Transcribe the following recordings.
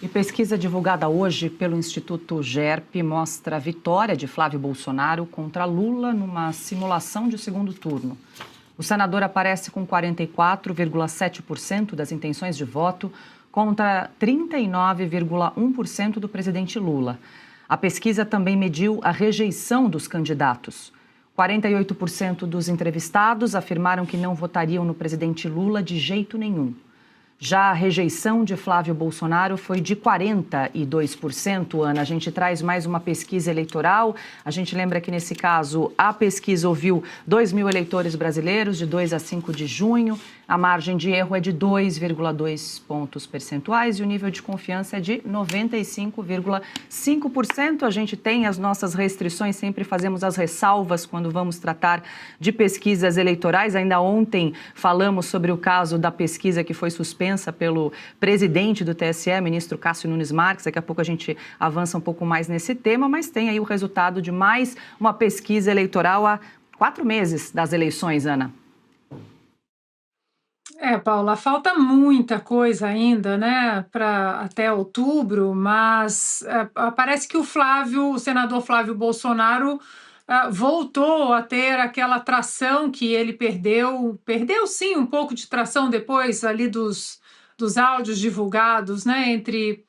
E pesquisa divulgada hoje pelo Instituto GERP mostra a vitória de Flávio Bolsonaro contra Lula numa simulação de segundo turno. O senador aparece com 44,7% das intenções de voto contra 39,1% do presidente Lula. A pesquisa também mediu a rejeição dos candidatos. 48% dos entrevistados afirmaram que não votariam no presidente Lula de jeito nenhum. Já a rejeição de Flávio Bolsonaro foi de 42%, Ana. A gente traz mais uma pesquisa eleitoral. A gente lembra que, nesse caso, a pesquisa ouviu 2 mil eleitores brasileiros de 2 a 5 de junho. A margem de erro é de 2,2 pontos percentuais e o nível de confiança é de 95,5%. A gente tem as nossas restrições, sempre fazemos as ressalvas quando vamos tratar de pesquisas eleitorais. Ainda ontem falamos sobre o caso da pesquisa que foi suspensa pelo presidente do TSE, ministro Cássio Nunes Marques. Daqui a pouco a gente avança um pouco mais nesse tema, mas tem aí o resultado de mais uma pesquisa eleitoral há 4 meses das eleições, Ana. Paula, falta muita coisa ainda, né, para até outubro, mas parece que o senador Flávio Bolsonaro, voltou a ter aquela tração que ele perdeu sim um pouco de tração depois ali dos áudios divulgados, né, entre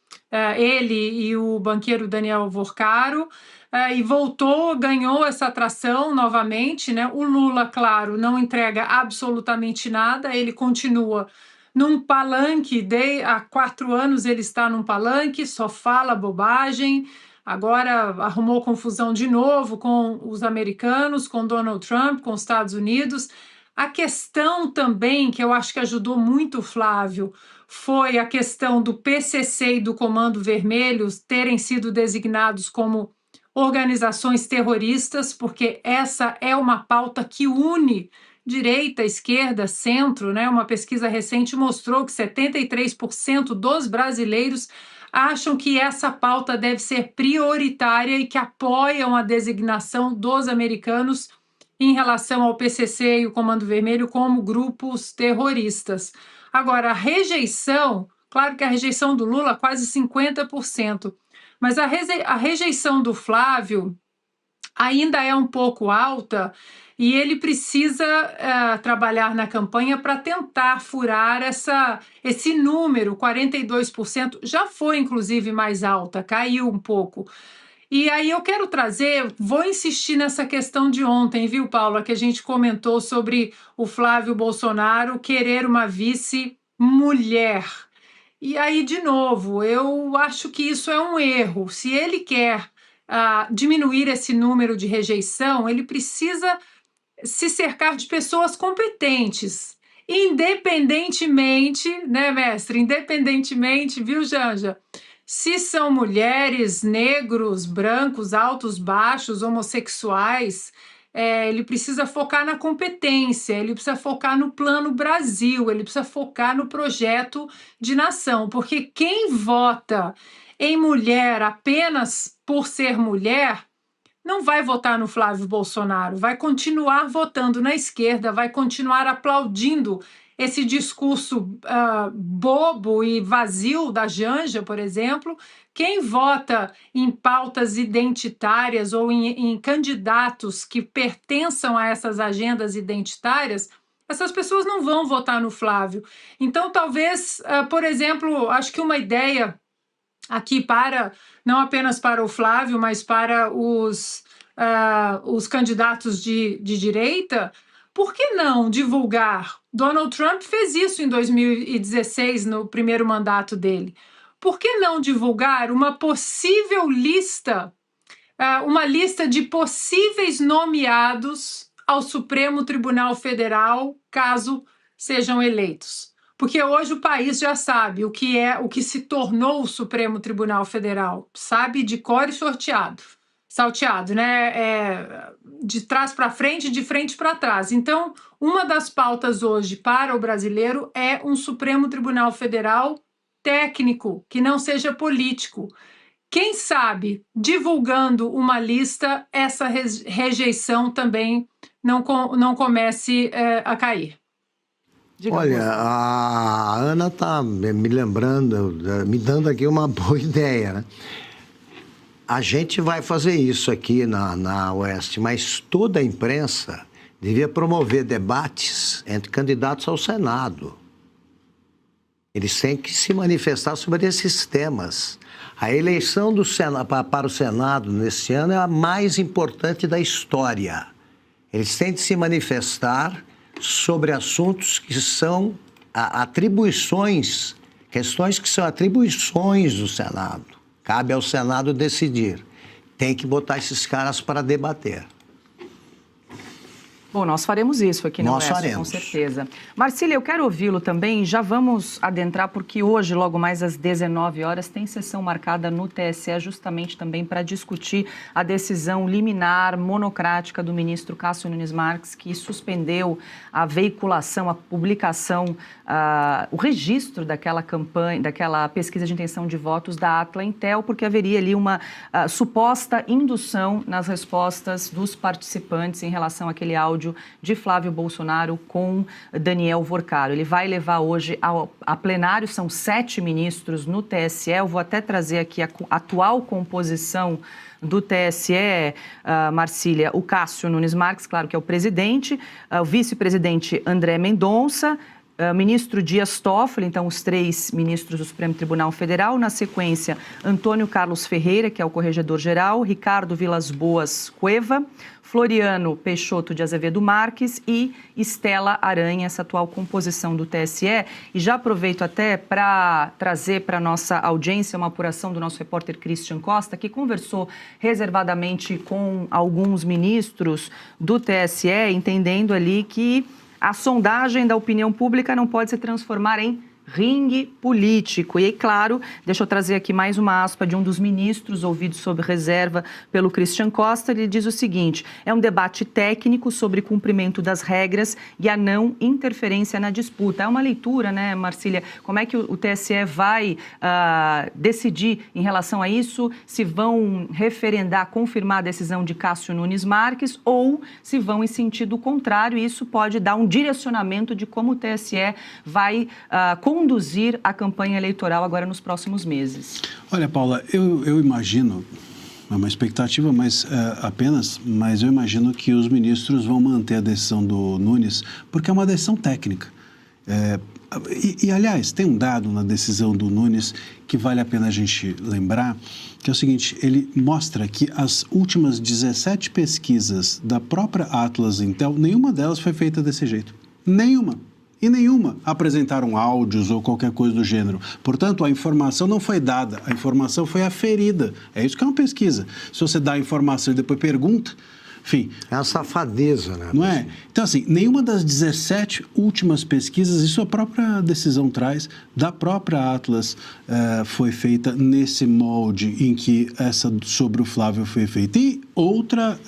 ele e o banqueiro Daniel Vorcaro. E ganhou essa atração novamente, né? O Lula, claro, não entrega absolutamente nada, ele continua num palanque, há 4 anos ele está num palanque, só fala bobagem, agora arrumou confusão de novo com os americanos, com Donald Trump, com os Estados Unidos. A questão também, que eu acho que ajudou muito o Flávio, foi a questão do PCC e do Comando Vermelho terem sido designados como organizações terroristas, porque essa é uma pauta que une direita, esquerda, centro, né? Uma pesquisa recente mostrou que 73% dos brasileiros acham que essa pauta deve ser prioritária e que apoiam a designação dos americanos em relação ao PCC e o Comando Vermelho como grupos terroristas. Agora, a rejeição, claro que a rejeição do Lula quase 50%, mas a rejeição do Flávio ainda é um pouco alta e ele precisa trabalhar na campanha para tentar furar esse número, 42%. Já foi, inclusive, mais alta, caiu um pouco. E aí eu quero vou insistir nessa questão de ontem, viu, Paula, que a gente comentou sobre o Flávio Bolsonaro querer uma vice-mulher. E aí, de novo, eu acho que isso é um erro. Se ele quer diminuir esse número de rejeição, ele precisa se cercar de pessoas competentes, independentemente, né, mestre? Independentemente, viu, Janja? Se são mulheres, negros, brancos, altos, baixos, homossexuais, ele precisa focar na competência, ele precisa focar no Plano Brasil, ele precisa focar no projeto de nação, porque quem vota em mulher apenas por ser mulher não vai votar no Flávio Bolsonaro, vai continuar votando na esquerda, vai continuar aplaudindo esse discurso bobo e vazio da Janja, por exemplo. Quem vota em pautas identitárias ou em candidatos que pertençam a essas agendas identitárias, essas pessoas não vão votar no Flávio. Então, talvez, por exemplo, acho que uma ideia aqui não apenas para o Flávio, mas para os candidatos de direita, por que não divulgar? Donald Trump fez isso em 2016, no primeiro mandato dele. Por que não divulgar uma possível lista, uma lista de possíveis nomeados ao Supremo Tribunal Federal, caso sejam eleitos? Porque hoje o país já sabe o que se tornou o Supremo Tribunal Federal, sabe de cor e salteado, né? De trás para frente, de frente para trás. Então, uma das pautas hoje para o brasileiro é um Supremo Tribunal Federal técnico, que não seja político. Quem sabe, divulgando uma lista, essa rejeição também não comece a cair. Diga, Olha, a Ana está me lembrando, me dando aqui uma boa ideia, né? A gente vai fazer isso aqui na Oeste, mas toda a imprensa devia promover debates entre candidatos ao Senado. Eles têm que se manifestar sobre esses temas. A eleição para o Senado nesse ano é a mais importante da história. Eles têm de se manifestar sobre assuntos que são atribuições, questões que são atribuições do Senado. Cabe ao Senado decidir. Tem que botar esses caras para debater. Bom, nós faremos isso aqui na Oeste, com certeza. Marcília, eu quero ouvi-lo também. Já vamos adentrar, porque hoje, logo mais às 19 horas, tem sessão marcada no TSE, justamente também para discutir a decisão liminar monocrática do ministro Cássio Nunes Marques, que suspendeu a veiculação, a publicação, o registro daquela campanha, daquela pesquisa de intenção de votos da Atla Intel, porque haveria ali uma suposta indução nas respostas dos participantes em relação àquele áudio de Flávio Bolsonaro com Daniel Vorcaro. Ele vai levar hoje a plenário, são 7 ministros no TSE. Eu vou até trazer aqui a atual composição do TSE, Marcília, o Cássio Nunes Marques, claro que é o presidente, o vice-presidente André Mendonça, ministro Dias Toffoli, então os 3 ministros do Supremo Tribunal Federal. Na sequência, Antônio Carlos Ferreira, que é o corregedor-geral, Ricardo Vilas Boas Cueva, Floriano Peixoto de Azevedo Marques e Estela Aranha, essa atual composição do TSE. E já aproveito até para trazer para a nossa audiência uma apuração do nosso repórter Christian Costa, que conversou reservadamente com alguns ministros do TSE, entendendo ali que a sondagem da opinião pública não pode se transformar em ringue político. E aí, claro, deixa eu trazer aqui mais uma aspa de um dos ministros ouvidos sob reserva pelo Christian Costa. Ele diz o seguinte: é um debate técnico sobre cumprimento das regras e a não interferência na disputa. É uma leitura, né, Marcília? Como é que o TSE vai decidir em relação a isso? Se vão referendar, confirmar a decisão de Cássio Nunes Marques ou se vão em sentido contrário? Isso pode dar um direcionamento de como o TSE vai conduzir a campanha eleitoral agora nos próximos meses. Olha, Paula, eu imagino, é uma expectativa mas eu imagino que os ministros vão manter a decisão do Nunes, porque é uma decisão técnica. Aliás, tem um dado na decisão do Nunes que vale a pena a gente lembrar, que é o seguinte: ele mostra que as últimas 17 pesquisas da própria Atlas Intel, nenhuma delas foi feita desse jeito. Nenhuma. E nenhuma apresentaram áudios ou qualquer coisa do gênero. Portanto, a informação não foi dada, a informação foi aferida. É isso que é uma pesquisa. Se você dá a informação e depois pergunta, enfim... É uma safadeza, né? Não é? Então, assim, nenhuma das 17 últimas pesquisas, isso a própria decisão traz, da própria Atlas, foi feita nesse molde em que essa sobre o Flávio foi feita. E outra,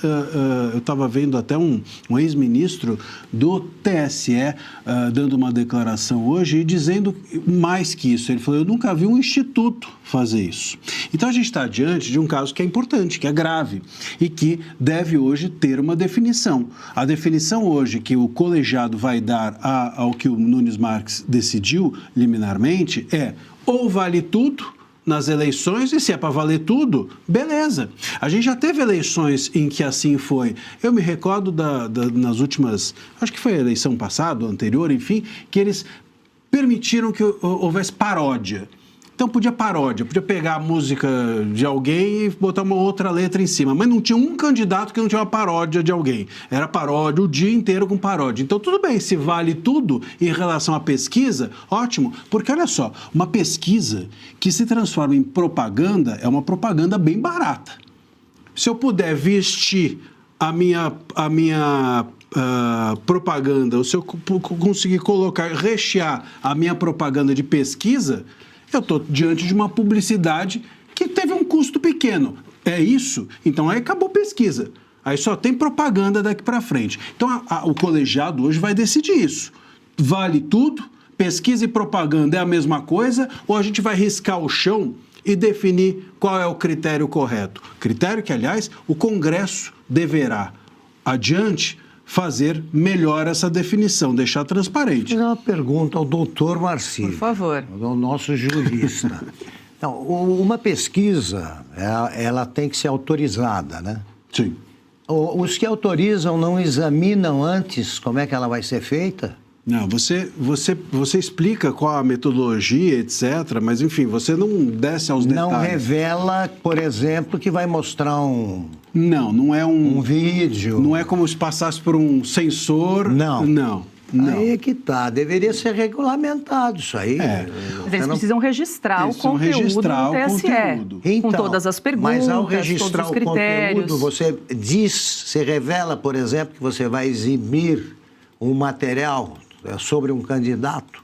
eu estava vendo até um ex-ministro do TSE dando uma declaração hoje e dizendo mais que isso. Ele falou: eu nunca vi um instituto fazer isso. Então, a gente está diante de um caso que é importante, que é grave e que deve hoje ter uma definição. A definição hoje que o colegiado vai dar ao que o Nunes Marques decidiu liminarmente é: ou vale tudo nas eleições, e se é para valer tudo, beleza. A gente já teve eleições em que assim foi. Eu me recordo nas últimas, acho que foi a eleição passada, anterior, enfim, que eles permitiram que houvesse paródia. Então podia pegar a música de alguém e botar uma outra letra em cima, mas não tinha um candidato que não tinha uma paródia de alguém. Era paródia o dia inteiro com paródia. Então tudo bem, se vale tudo em relação à pesquisa, ótimo, porque olha só, uma pesquisa que se transforma em propaganda é uma propaganda bem barata. Se eu puder vestir a minha propaganda, ou se eu conseguir rechear a minha propaganda de pesquisa, eu estou diante de uma publicidade que teve um custo pequeno. É isso? Então aí acabou pesquisa. Aí só tem propaganda daqui para frente. Então o colegiado hoje vai decidir isso. Vale tudo? Pesquisa e propaganda é a mesma coisa? Ou a gente vai riscar o chão e definir qual é o critério correto? Critério que, aliás, o Congresso deverá, adiante fazer melhor essa definição, deixar transparente. Vou fazer uma pergunta ao doutor Marcílio. Por favor. Ao nosso jurista. Então, uma pesquisa, ela tem que ser autorizada, né? Sim. Os que autorizam não examinam antes como é que ela vai ser feita? Não, você explica qual a metodologia, etc., mas, enfim, você não desce aos detalhes. Não revela, por exemplo, que vai mostrar não é um vídeo. Não é como se passasse por um sensor. Não. Aí é que tá. Deveria ser regulamentado isso aí. Eles precisam registrar o conteúdo do TSE. Então, com todas as perguntas, mas ao registrar todos os critérios. o conteúdo, você revela, por exemplo, que você vai exibir um material sobre um candidato?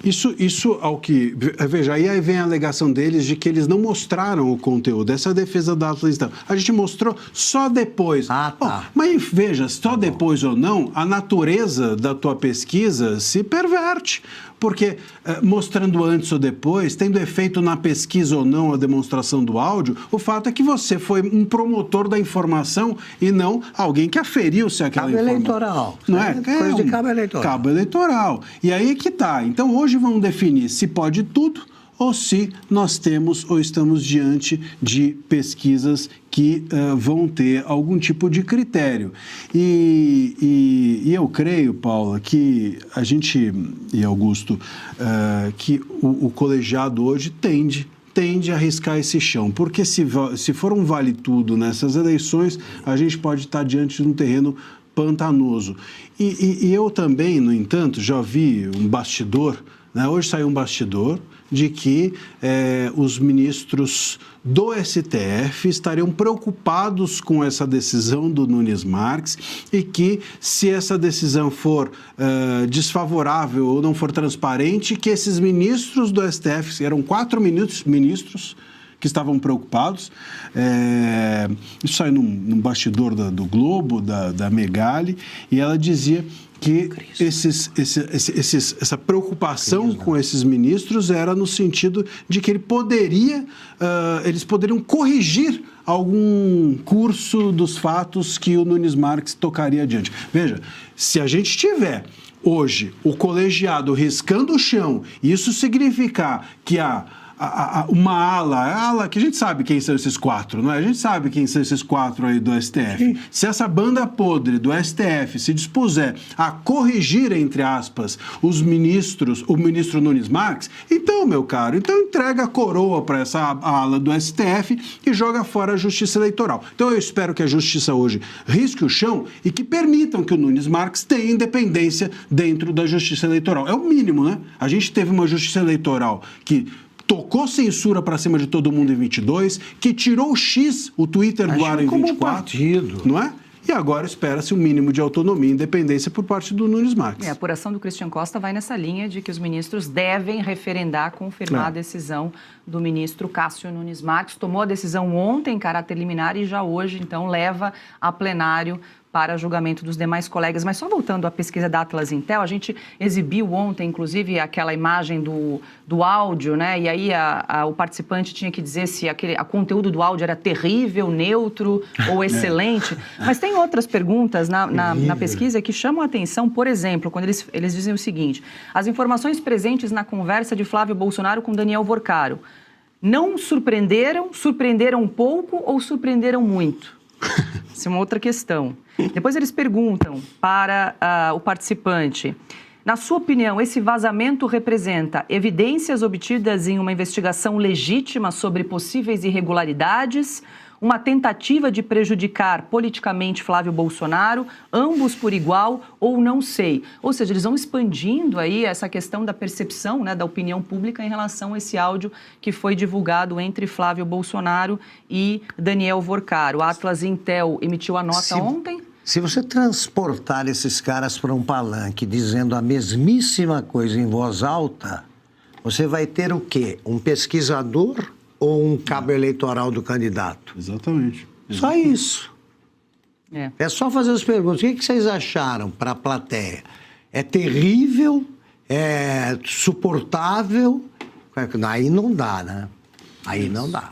Isso ao que... Veja, aí vem a alegação deles de que eles não mostraram o conteúdo. Essa é a defesa da Atlas. Então, a gente mostrou só depois. Tá. Mas veja, só depois ou não, a natureza da tua pesquisa se perverte. Porque mostrando antes ou depois, tendo efeito na pesquisa ou não a demonstração do áudio, o fato é que você foi um promotor da informação e não alguém que aferiu se aquela informação. Cabo eleitoral. Não é? Coisa de cabo eleitoral. Cabo eleitoral. E aí que tá. Então hoje vamos definir se pode tudo ou se nós temos ou estamos diante de pesquisas que vão ter algum tipo de critério. E eu creio, Paula, que a gente, e Augusto, que o colegiado hoje tende a arriscar esse chão, porque se for um vale tudo nessas eleições, a gente pode estar diante de um terreno pantanoso. E eu também, no entanto, já vi um bastidor, né? Hoje saiu um bastidor de que os ministros do STF estariam preocupados com essa decisão do Nunes Marques e que, se essa decisão for desfavorável ou não for transparente, que esses ministros do STF, eram 4 ministros que estavam preocupados. Isso saiu num bastidor do Globo, da Megali, e ela dizia que essa preocupação com esses ministros era no sentido de que eles poderiam corrigir algum curso dos fatos que o Nunes Marques tocaria adiante. Veja, se a gente tiver hoje o colegiado riscando o chão, isso significar que uma ala que a gente sabe quem são esses 4, não é? A gente sabe quem são esses 4 aí do STF. Sim. Se essa banda podre do STF se dispuser a corrigir, entre aspas, o ministro Nunes Marques, então, meu caro, entrega a coroa para essa ala do STF e joga fora a Justiça Eleitoral. Então eu espero que a Justiça hoje risque o chão e que permitam que o Nunes Marques tenha independência dentro da Justiça Eleitoral. É o mínimo, né? A gente teve uma Justiça Eleitoral que tocou censura para cima de todo mundo em 22, que tirou o Twitter do ar em 24, não é? E agora espera-se um mínimo de autonomia e independência por parte do Nunes Marques. A apuração do Christian Costa vai nessa linha de que os ministros devem referendar, confirmar a decisão do ministro Cássio Nunes Marques. Tomou a decisão ontem em caráter liminar e já hoje, então, leva a plenário para julgamento dos demais colegas. Mas só voltando à pesquisa da Atlas Intel, a gente exibiu ontem, inclusive, aquela imagem do áudio, né? E aí o participante tinha que dizer se o conteúdo do áudio era terrível, neutro ou excelente. Mas tem outras perguntas na pesquisa que chamam a atenção, por exemplo, quando eles dizem o seguinte: as informações presentes na conversa de Flávio Bolsonaro com Daniel Vorcaro não surpreenderam um pouco ou surpreenderam muito? Essa é uma outra questão. Depois eles perguntam para o participante: na sua opinião, esse vazamento representa evidências obtidas em uma investigação legítima sobre possíveis irregularidades, uma tentativa de prejudicar politicamente Flávio Bolsonaro, ambos por igual ou não sei? Ou seja, eles vão expandindo aí essa questão da percepção, né, da opinião pública em relação a esse áudio que foi divulgado entre Flávio Bolsonaro e Daniel Vorcaro. A Atlas Intel emitiu a nota ontem. Se você transportar esses caras para um palanque dizendo a mesmíssima coisa em voz alta, você vai ter o quê? Um pesquisador ou um cabo eleitoral do candidato? Exatamente. Só isso. É só fazer as perguntas. O que vocês acharam para a plateia? É terrível? É suportável? Aí não dá, né? Aí não dá.